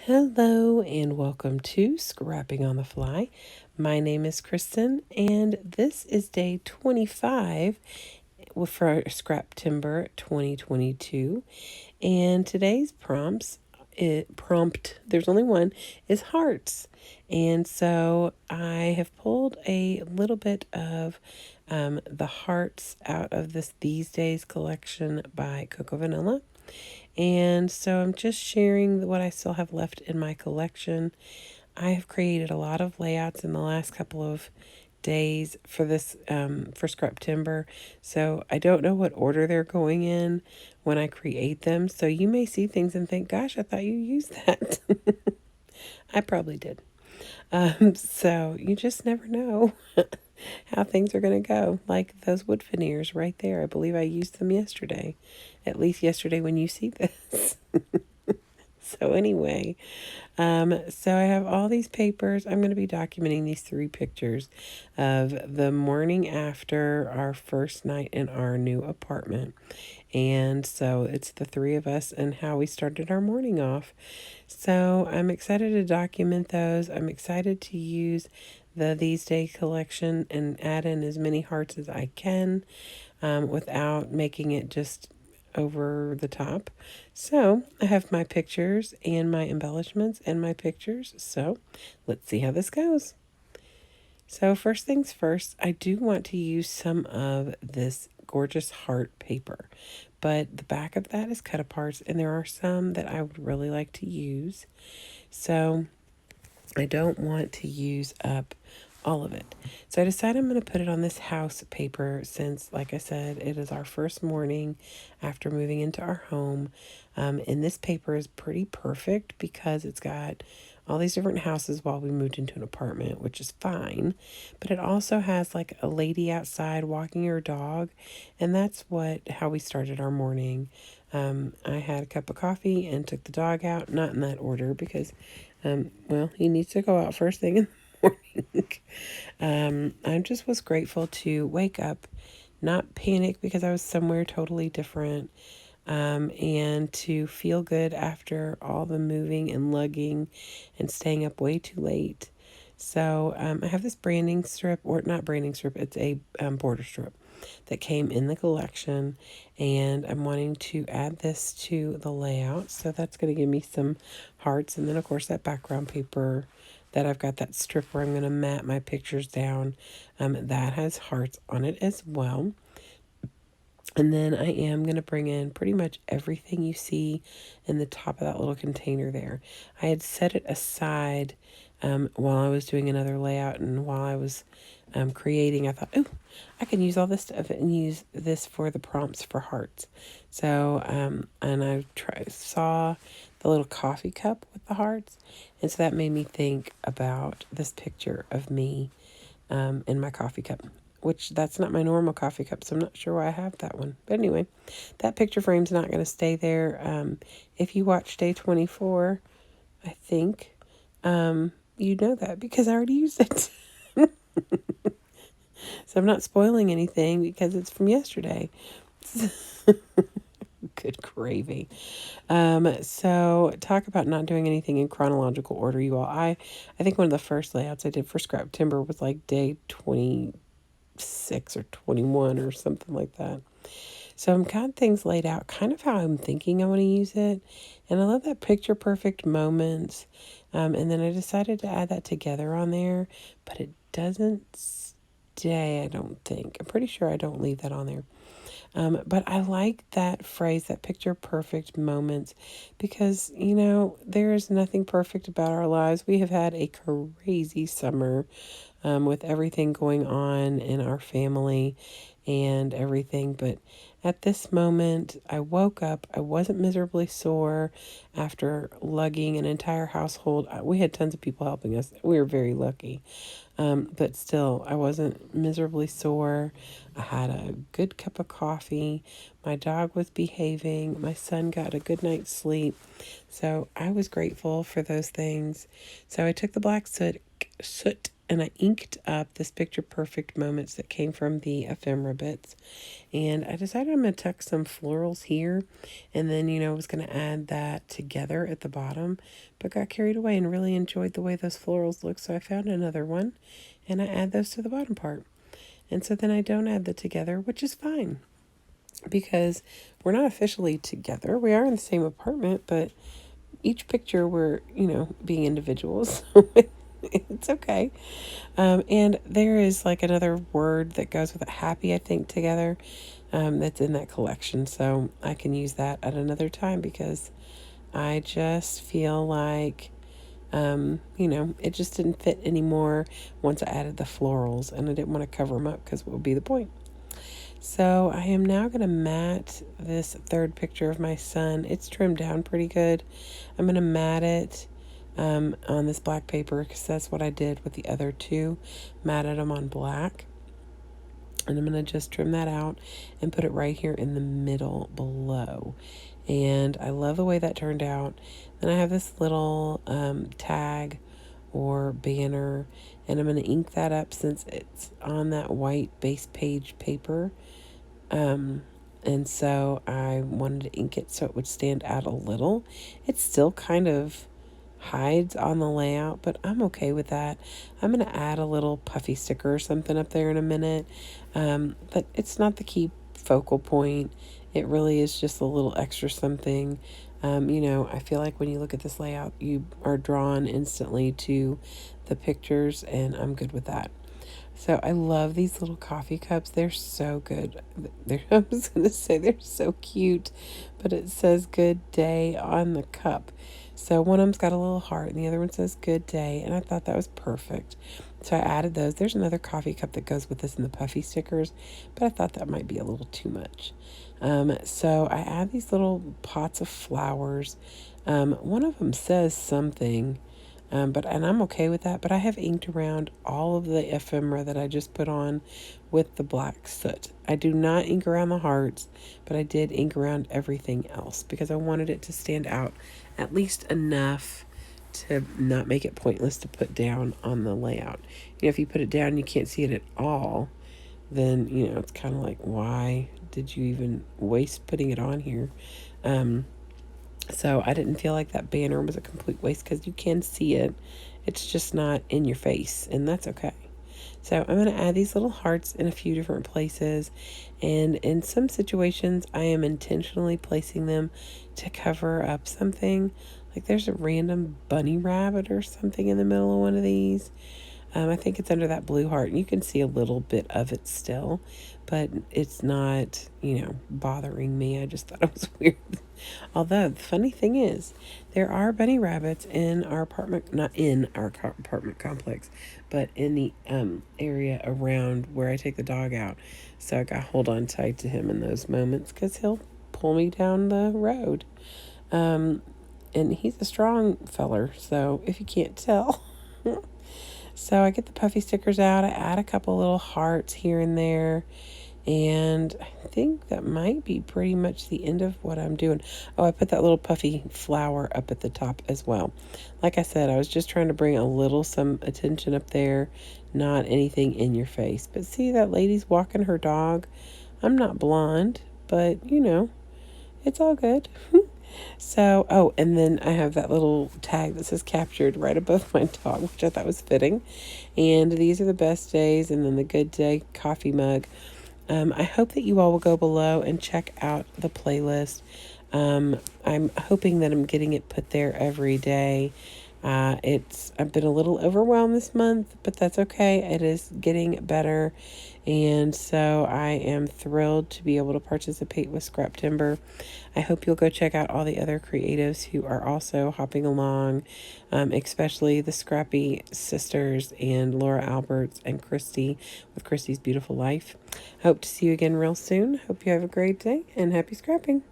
Hello and welcome to Scrapping on the Fly. My name is Kristen and this is day 25 for Scrap Timber 2022. And today's prompt, there's only one, is hearts. And so I have pulled a little bit of the hearts out of this These Days collection by Coco Vanilla. And so I'm just sharing what I still have left in my collection. I have created a lot of layouts in the last couple of days for this for scrap timber, so I don't know what order they're going in when I create them. So you may see things and think, gosh, I thought you used that. I probably did. So you just never know how things are going to go. Like those wood veneers right there. I believe I used them yesterday. At least yesterday when you see this. So anyway, so I have all these papers. I'm going to be documenting these 3 pictures of the morning after our first night in our new apartment. And so it's the 3 of us and how we started our morning off. So I'm excited to document those. I'm excited to use the These Days collection and add in as many hearts as I can without making it just over the top. So I have my pictures and my embellishments and my pictures. So let's see how this goes. So first things first, I do want to use some of this gorgeous heart paper, but the back of that is cut apart and there are some that I would really like to use. So I don't want to use up all of it. So I decided I'm going to put it on this house paper since, like I said, it is our first morning after moving into our home. And this paper is pretty perfect because it's got all these different houses while we moved into an apartment, which is fine. But it also has like a lady outside walking her dog. And that's how we started our morning. I had a cup of coffee and took the dog out, not in that order because, well, he needs to go out first thing in the morning. I just was grateful to wake up, not panic because I was somewhere totally different, and to feel good after all the moving and lugging and staying up way too late. So I have this branding strip, or not branding strip, it's a border strip that came in the collection, and I'm wanting to add this to the layout. So that's going to give me some hearts, and then of course that background paper that I've got that strip where I'm going to mat my pictures down, that has hearts on it as well. And then I am going to bring in pretty much everything you see in the top of that little container there. I had set it aside while I was doing another layout, and while I was creating, I thought, oh, I can use all this stuff and use this for the prompts for hearts. So, and I saw the little coffee cup with the hearts, and so that made me think about this picture of me in my coffee cup, which that's not my normal coffee cup, so I'm not sure why I have that one. But anyway, that picture frame's not going to stay there. If you watch day 24, I think, you know that because I already used it. So I'm not spoiling anything because it's from yesterday. Good gravy. So talk about not doing anything in chronological order, you all. I think one of the first layouts I did for Scrap Timber was like day 26 or 21 or something like that. So I'm got things laid out kind of how I'm thinking I want to use it. And I love that picture perfect moments. And then I decided to add that together on there, but it doesn't stay, I don't think. I'm pretty sure I don't leave that on there. But I like that phrase, that picture perfect moments, because, there is nothing perfect about our lives. We have had a crazy summer with everything going on in our family and everything. But at this moment, I woke up. I wasn't miserably sore after lugging an entire household. We had tons of people helping us. We were very lucky. But still, I wasn't miserably sore. I had a good cup of coffee. My dog was behaving. My son got a good night's sleep. So I was grateful for those things. So I took the black soot and I inked up this Picture Perfect moments that came from the ephemera bits. And I decided I'm going to tuck some florals here. And then, I was going to add that together at the bottom. But got carried away and really enjoyed the way those florals look. So I found another one. And I add those to the bottom part. And so then I don't add the together, which is fine. Because we're not officially together. We are in the same apartment. But each picture we're, being individuals. It's okay. And there is like another word that goes with it, happy, I think, together, that's in that collection. So I can use that at another time because I just feel like, it just didn't fit anymore once I added the florals, and I didn't want to cover them up because what would be the point? So I am now going to mat this third picture of my son. It's trimmed down pretty good. I'm going to mat it on this black paper because that's what I did with the other two. Matted them on black. And I'm going to just trim that out and put it right here in the middle below. And I love the way that turned out. Then I have this little tag or banner, and I'm going to ink that up since it's on that white base page paper. And so I wanted to ink it so it would stand out a little. It still kind of hides on the layout, but I'm okay with that. I'm going to add a little puffy sticker or something up there in a minute. But it's not the key focal point. It really is just a little extra something. I feel like when you look at this layout, you are drawn instantly to the pictures, and I'm good with that. So I love these little coffee cups. They're so good. I was going to say they're so cute, but it says good day on the cup. So one of them's got a little heart and the other one says good day. And I thought that was perfect. So I added those. There's another coffee cup that goes with this in the puffy stickers, but I thought that might be a little too much. So I add these little pots of flowers. One of them says something. And I'm okay with that. But I have inked around all of the ephemera that I just put on with the black soot. I do not ink around the hearts, but I did ink around everything else because I wanted it to stand out at least enough to not make it pointless to put down on the layout. If you put it down, you can't see it at all, then, it's kind of like, why did you even waste putting it on here? So I didn't feel like that banner was a complete waste because you can see it. It's just not in your face, and that's okay. So I'm going to add these little hearts in a few different places. And in some situations, I am intentionally placing them to cover up something. Like there's a random bunny rabbit or something in the middle of one of these. I think it's under that blue heart, and you can see a little bit of it still, but it's not, bothering me. I just thought it was weird. Although the funny thing is, there are bunny rabbits in our apartment, not in our apartment complex, but in the area around where I take the dog out. So I got to hold on tight to him in those moments because he'll pull me down the road. And he's a strong feller, so if you can't tell. So I get the puffy stickers out. I add a couple little hearts here and there. And I think that might be pretty much the end of what I'm doing. Oh, I put that little puffy flower up at the top as well. Like I said, I was just trying to bring some attention up there, not anything in your face. But see, that lady's walking her dog. I'm not blonde, but it's all good. So, and then I have that little tag that says captured right above my dog, which I thought was fitting. And these are the best days, and then the good day coffee mug. I hope that you all will go below and check out the playlist. I'm hoping that I'm getting it put there every day. I've been a little overwhelmed this month, but that's okay. It is getting better. And so I am thrilled to be able to participate with Scrap Timber. I hope you'll go check out all the other creatives who are also hopping along, especially the Scrappy Sisters and Laura Alberts and Christy with Christy's Beautiful Life. Hope to see you again real soon. Hope you have a great day and happy scrapping.